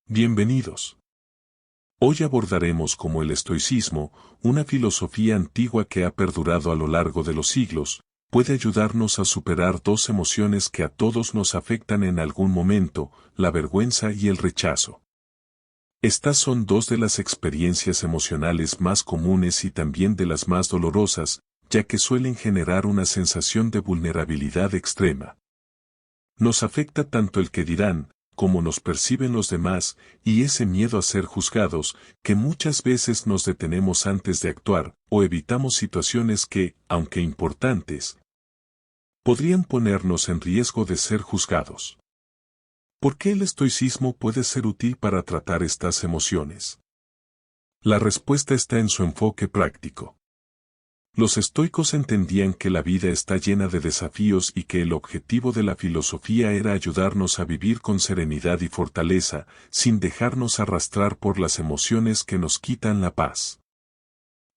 Bienvenidos. Hoy abordaremos cómo el estoicismo, una filosofía antigua que ha perdurado a lo largo de los siglos, puede ayudarnos a superar dos emociones que a todos nos afectan en algún momento, la vergüenza y el rechazo. Estas son dos de las experiencias emocionales más comunes y también de las más dolorosas, ya que suelen generar una sensación de vulnerabilidad extrema. Nos afecta tanto el que dirán, como nos perciben los demás, y ese miedo a ser juzgados, que muchas veces nos detenemos antes de actuar, o evitamos situaciones que, aunque importantes, podrían ponernos en riesgo de ser juzgados. ¿Por qué el estoicismo puede ser útil para tratar estas emociones? La respuesta está en su enfoque práctico. Los estoicos entendían que la vida está llena de desafíos y que el objetivo de la filosofía era ayudarnos a vivir con serenidad y fortaleza, sin dejarnos arrastrar por las emociones que nos quitan la paz.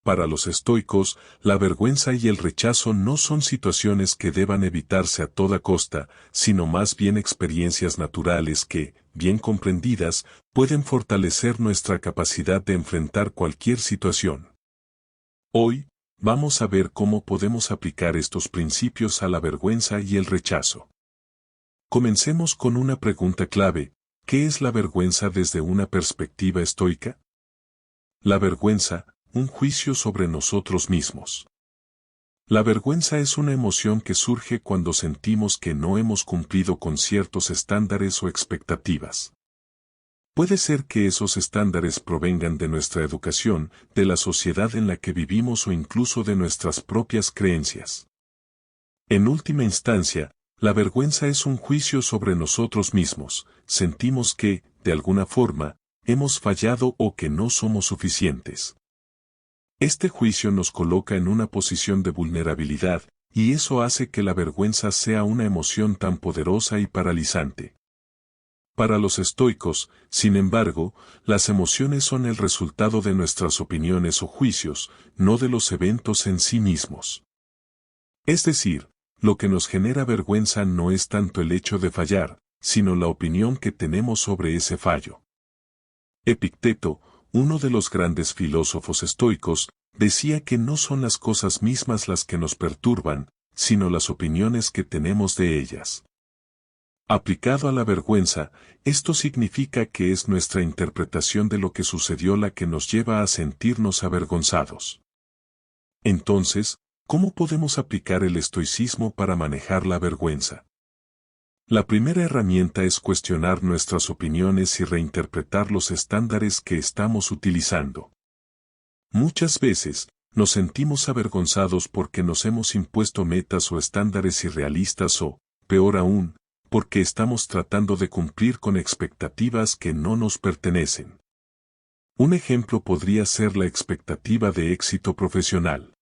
Para los estoicos, la vergüenza y el rechazo no son situaciones que deban evitarse a toda costa, sino más bien experiencias naturales que, bien comprendidas, pueden fortalecer nuestra capacidad de enfrentar cualquier situación. Hoy, vamos a ver cómo podemos aplicar estos principios a la vergüenza y el rechazo. Comencemos con una pregunta clave: ¿qué es la vergüenza desde una perspectiva estoica? La vergüenza, un juicio sobre nosotros mismos. La vergüenza es una emoción que surge cuando sentimos que no hemos cumplido con ciertos estándares o expectativas. Puede ser que esos estándares provengan de nuestra educación, de la sociedad en la que vivimos o incluso de nuestras propias creencias. En última instancia, la vergüenza es un juicio sobre nosotros mismos. Sentimos que, de alguna forma, hemos fallado o que no somos suficientes. Este juicio nos coloca en una posición de vulnerabilidad, y eso hace que la vergüenza sea una emoción tan poderosa y paralizante. Para los estoicos, sin embargo, las emociones son el resultado de nuestras opiniones o juicios, no de los eventos en sí mismos. Es decir, lo que nos genera vergüenza no es tanto el hecho de fallar, sino la opinión que tenemos sobre ese fallo. Epicteto, uno de los grandes filósofos estoicos, decía que no son las cosas mismas las que nos perturban, sino las opiniones que tenemos de ellas. Aplicado a la vergüenza, esto significa que es nuestra interpretación de lo que sucedió la que nos lleva a sentirnos avergonzados. Entonces, ¿cómo podemos aplicar el estoicismo para manejar la vergüenza? La primera herramienta es cuestionar nuestras opiniones y reinterpretar los estándares que estamos utilizando. Muchas veces, nos sentimos avergonzados porque nos hemos impuesto metas o estándares irrealistas o, peor aún, porque estamos tratando de cumplir con expectativas que no nos pertenecen. Un ejemplo podría ser la expectativa de éxito profesional.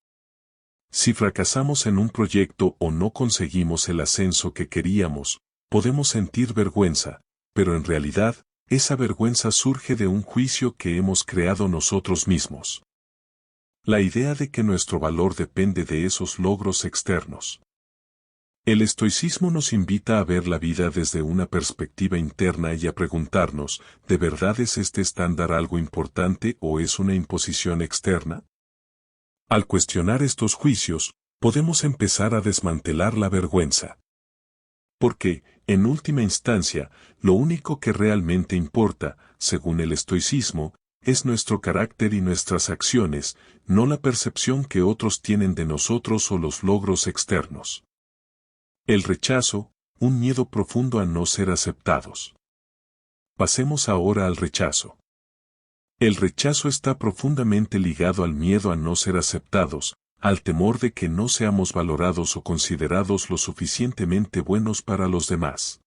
Si fracasamos en un proyecto o no conseguimos el ascenso que queríamos, podemos sentir vergüenza, pero en realidad, esa vergüenza surge de un juicio que hemos creado nosotros mismos. La idea de que nuestro valor depende de esos logros externos. El estoicismo nos invita a ver la vida desde una perspectiva interna y a preguntarnos, ¿de verdad es este estándar algo importante o es una imposición externa? Al cuestionar estos juicios, podemos empezar a desmantelar la vergüenza. Porque, en última instancia, lo único que realmente importa, según el estoicismo, es nuestro carácter y nuestras acciones, no la percepción que otros tienen de nosotros o los logros externos. El rechazo, un miedo profundo a no ser aceptados. Pasemos ahora al rechazo. El rechazo está profundamente ligado al miedo a no ser aceptados, al temor de que no seamos valorados o considerados lo suficientemente buenos para los demás.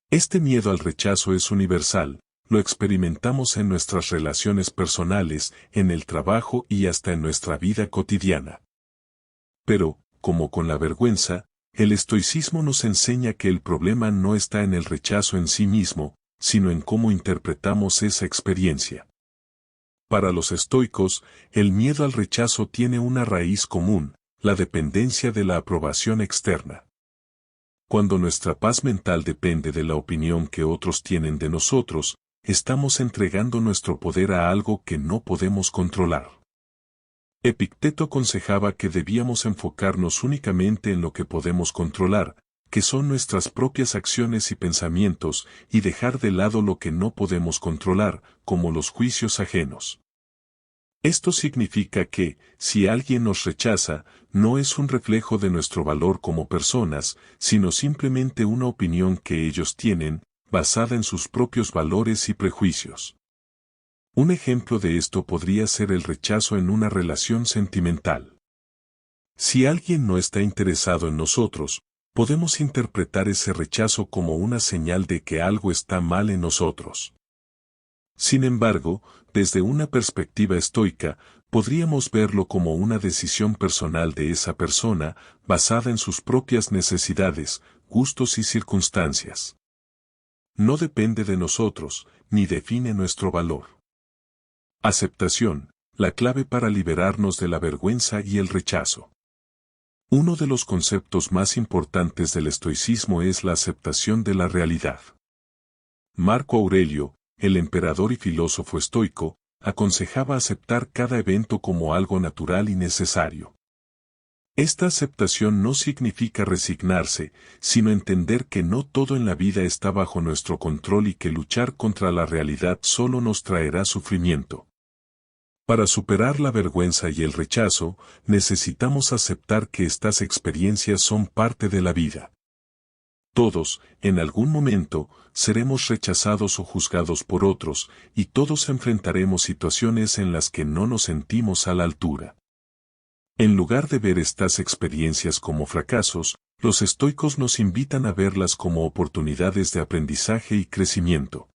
Este miedo al rechazo es universal, lo experimentamos en nuestras relaciones personales, en el trabajo y hasta en nuestra vida cotidiana. Pero, como con la vergüenza, el estoicismo nos enseña que el problema no está en el rechazo en sí mismo, sino en cómo interpretamos esa experiencia. Para los estoicos, el miedo al rechazo tiene una raíz común, la dependencia de la aprobación externa. Cuando nuestra paz mental depende de la opinión que otros tienen de nosotros, estamos entregando nuestro poder a algo que no podemos controlar. Epicteto aconsejaba que debíamos enfocarnos únicamente en lo que podemos controlar, que son nuestras propias acciones y pensamientos, y dejar de lado lo que no podemos controlar, como los juicios ajenos. Esto significa que, si alguien nos rechaza, no es un reflejo de nuestro valor como personas, sino simplemente una opinión que ellos tienen, basada en sus propios valores y prejuicios. Un ejemplo de esto podría ser el rechazo en una relación sentimental. Si alguien no está interesado en nosotros, podemos interpretar ese rechazo como una señal de que algo está mal en nosotros. Sin embargo, desde una perspectiva estoica, podríamos verlo como una decisión personal de esa persona, basada en sus propias necesidades, gustos y circunstancias. No depende de nosotros, ni define nuestro valor. Aceptación, la clave para liberarnos de la vergüenza y el rechazo. Uno de los conceptos más importantes del estoicismo es la aceptación de la realidad. Marco Aurelio, el emperador y filósofo estoico, aconsejaba aceptar cada evento como algo natural y necesario. Esta aceptación no significa resignarse, sino entender que no todo en la vida está bajo nuestro control y que luchar contra la realidad solo nos traerá sufrimiento. Para superar la vergüenza y el rechazo, necesitamos aceptar que estas experiencias son parte de la vida. Todos, en algún momento, seremos rechazados o juzgados por otros, y todos enfrentaremos situaciones en las que no nos sentimos a la altura. En lugar de ver estas experiencias como fracasos, los estoicos nos invitan a verlas como oportunidades de aprendizaje y crecimiento.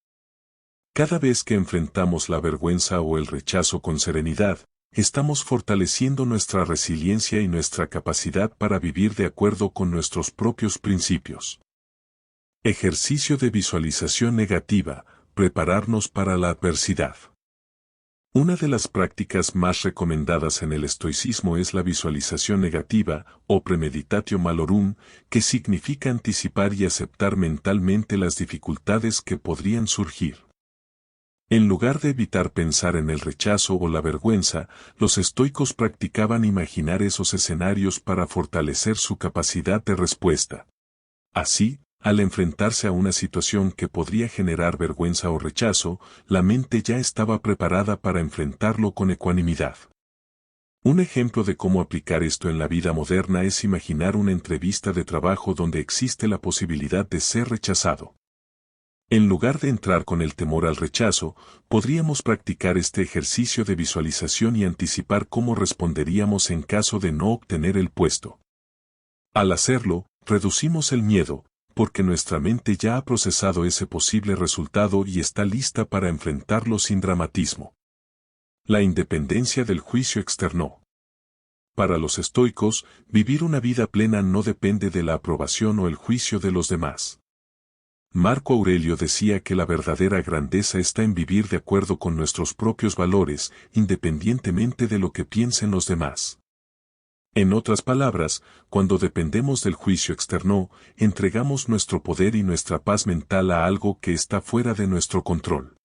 Cada vez que enfrentamos la vergüenza o el rechazo con serenidad, estamos fortaleciendo nuestra resiliencia y nuestra capacidad para vivir de acuerdo con nuestros propios principios. Ejercicio de visualización negativa, prepararnos para la adversidad. Una de las prácticas más recomendadas en el estoicismo es la visualización negativa, o premeditatio malorum, que significa anticipar y aceptar mentalmente las dificultades que podrían surgir. En lugar de evitar pensar en el rechazo o la vergüenza, los estoicos practicaban imaginar esos escenarios para fortalecer su capacidad de respuesta. Así, al enfrentarse a una situación que podría generar vergüenza o rechazo, la mente ya estaba preparada para enfrentarlo con ecuanimidad. Un ejemplo de cómo aplicar esto en la vida moderna es imaginar una entrevista de trabajo donde existe la posibilidad de ser rechazado. En lugar de entrar con el temor al rechazo, podríamos practicar este ejercicio de visualización y anticipar cómo responderíamos en caso de no obtener el puesto. Al hacerlo, reducimos el miedo, porque nuestra mente ya ha procesado ese posible resultado y está lista para enfrentarlo sin dramatismo. La independencia del juicio externo. Para los estoicos, vivir una vida plena no depende de la aprobación o el juicio de los demás. Marco Aurelio decía que la verdadera grandeza está en vivir de acuerdo con nuestros propios valores, independientemente de lo que piensen los demás. En otras palabras, cuando dependemos del juicio externo, entregamos nuestro poder y nuestra paz mental a algo que está fuera de nuestro control.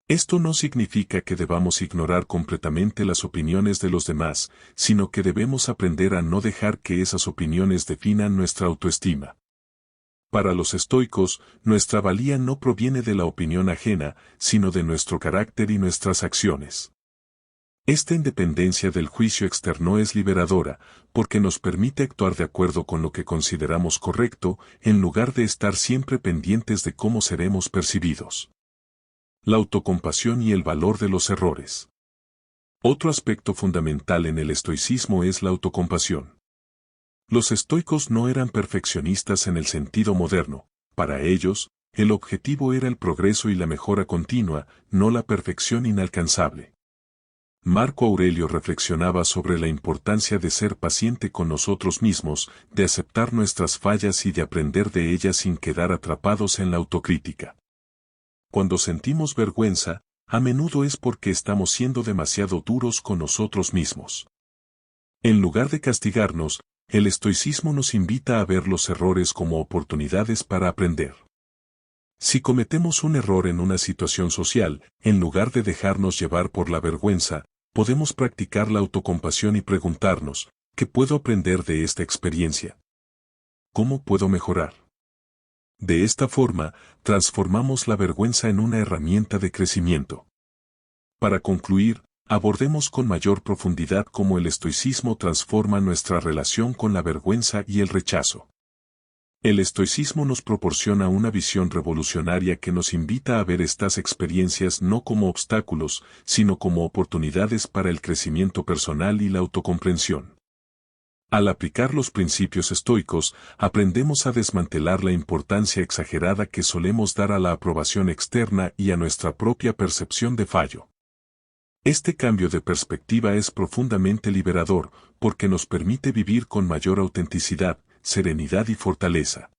Esto no significa que debamos ignorar completamente las opiniones de los demás, sino que debemos aprender a no dejar que esas opiniones definan nuestra autoestima. Para los estoicos, nuestra valía no proviene de la opinión ajena, sino de nuestro carácter y nuestras acciones. Esta independencia del juicio externo es liberadora, porque nos permite actuar de acuerdo con lo que consideramos correcto, en lugar de estar siempre pendientes de cómo seremos percibidos. La autocompasión y el valor de los errores. Otro aspecto fundamental en el estoicismo es la autocompasión. Los estoicos no eran perfeccionistas en el sentido moderno. Para ellos, el objetivo era el progreso y la mejora continua, no la perfección inalcanzable. Marco Aurelio reflexionaba sobre la importancia de ser paciente con nosotros mismos, de aceptar nuestras fallas y de aprender de ellas sin quedar atrapados en la autocrítica. Cuando sentimos vergüenza, a menudo es porque estamos siendo demasiado duros con nosotros mismos. En lugar de castigarnos, el estoicismo nos invita a ver los errores como oportunidades para aprender. Si cometemos un error en una situación social, en lugar de dejarnos llevar por la vergüenza, podemos practicar la autocompasión y preguntarnos, ¿qué puedo aprender de esta experiencia? ¿Cómo puedo mejorar? De esta forma, transformamos la vergüenza en una herramienta de crecimiento. Para concluir, abordemos con mayor profundidad cómo el estoicismo transforma nuestra relación con la vergüenza y el rechazo. El estoicismo nos proporciona una visión revolucionaria que nos invita a ver estas experiencias no como obstáculos, sino como oportunidades para el crecimiento personal y la autocomprensión. Al aplicar los principios estoicos, aprendemos a desmantelar la importancia exagerada que solemos dar a la aprobación externa y a nuestra propia percepción de fallo. Este cambio de perspectiva es profundamente liberador, porque nos permite vivir con mayor autenticidad, serenidad y fortaleza.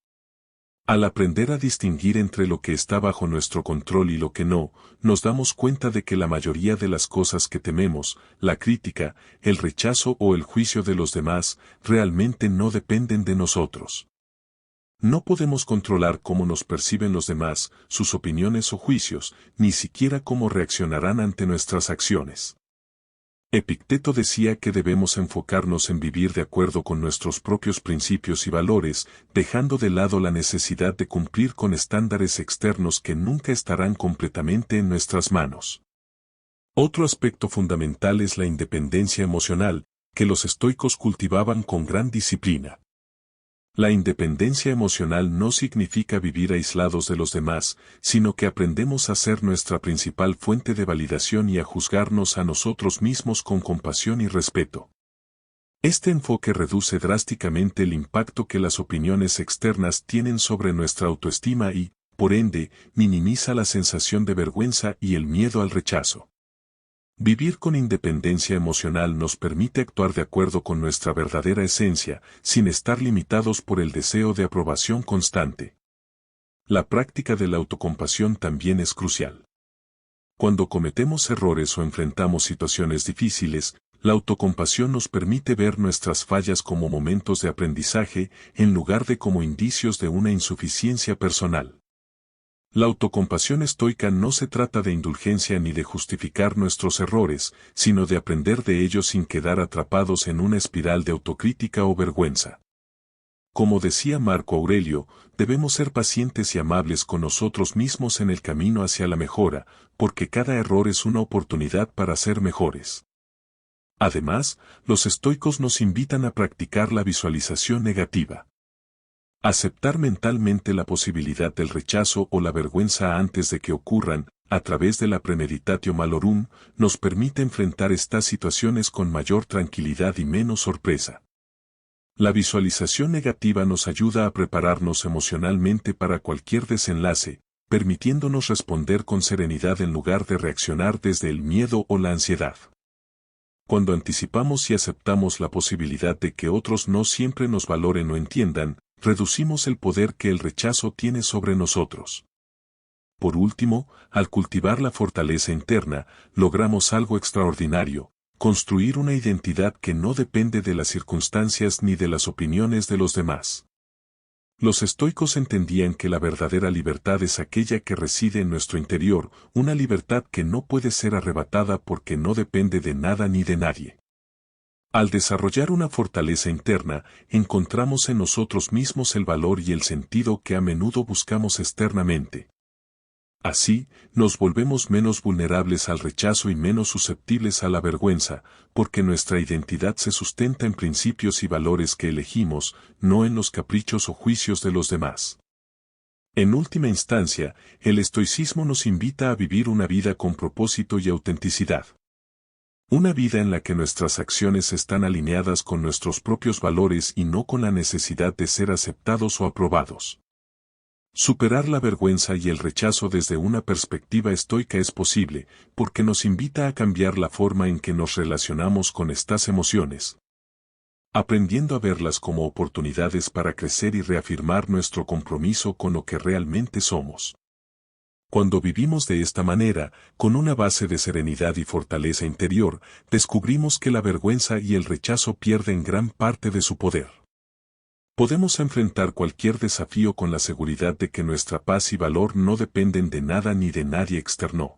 Al aprender a distinguir entre lo que está bajo nuestro control y lo que no, nos damos cuenta de que la mayoría de las cosas que tememos, la crítica, el rechazo o el juicio de los demás, realmente no dependen de nosotros. No podemos controlar cómo nos perciben los demás, sus opiniones o juicios, ni siquiera cómo reaccionarán ante nuestras acciones. Epicteto decía que debemos enfocarnos en vivir de acuerdo con nuestros propios principios y valores, dejando de lado la necesidad de cumplir con estándares externos que nunca estarán completamente en nuestras manos. Otro aspecto fundamental es la independencia emocional, que los estoicos cultivaban con gran disciplina. La independencia emocional no significa vivir aislados de los demás, sino que aprendemos a ser nuestra principal fuente de validación y a juzgarnos a nosotros mismos con compasión y respeto. Este enfoque reduce drásticamente el impacto que las opiniones externas tienen sobre nuestra autoestima y, por ende, minimiza la sensación de vergüenza y el miedo al rechazo. Vivir con independencia emocional nos permite actuar de acuerdo con nuestra verdadera esencia, sin estar limitados por el deseo de aprobación constante. La práctica de la autocompasión también es crucial. Cuando cometemos errores o enfrentamos situaciones difíciles, la autocompasión nos permite ver nuestras fallas como momentos de aprendizaje, en lugar de como indicios de una insuficiencia personal. La autocompasión estoica no se trata de indulgencia ni de justificar nuestros errores, sino de aprender de ellos sin quedar atrapados en una espiral de autocrítica o vergüenza. Como decía Marco Aurelio, debemos ser pacientes y amables con nosotros mismos en el camino hacia la mejora, porque cada error es una oportunidad para ser mejores. Además, los estoicos nos invitan a practicar la visualización negativa. Aceptar mentalmente la posibilidad del rechazo o la vergüenza antes de que ocurran, a través de la premeditatio malorum, nos permite enfrentar estas situaciones con mayor tranquilidad y menos sorpresa. La visualización negativa nos ayuda a prepararnos emocionalmente para cualquier desenlace, permitiéndonos responder con serenidad en lugar de reaccionar desde el miedo o la ansiedad. Cuando anticipamos y aceptamos la posibilidad de que otros no siempre nos valoren o entiendan, reducimos el poder que el rechazo tiene sobre nosotros. Por último, al cultivar la fortaleza interna, logramos algo extraordinario: construir una identidad que no depende de las circunstancias ni de las opiniones de los demás. Los estoicos entendían que la verdadera libertad es aquella que reside en nuestro interior, una libertad que no puede ser arrebatada porque no depende de nada ni de nadie. Al desarrollar una fortaleza interna, encontramos en nosotros mismos el valor y el sentido que a menudo buscamos externamente. Así, nos volvemos menos vulnerables al rechazo y menos susceptibles a la vergüenza, porque nuestra identidad se sustenta en principios y valores que elegimos, no en los caprichos o juicios de los demás. En última instancia, el estoicismo nos invita a vivir una vida con propósito y autenticidad. Una vida en la que nuestras acciones están alineadas con nuestros propios valores y no con la necesidad de ser aceptados o aprobados. Superar la vergüenza y el rechazo desde una perspectiva estoica es posible, porque nos invita a cambiar la forma en que nos relacionamos con estas emociones, aprendiendo a verlas como oportunidades para crecer y reafirmar nuestro compromiso con lo que realmente somos. Cuando vivimos de esta manera, con una base de serenidad y fortaleza interior, descubrimos que la vergüenza y el rechazo pierden gran parte de su poder. Podemos enfrentar cualquier desafío con la seguridad de que nuestra paz y valor no dependen de nada ni de nadie externo.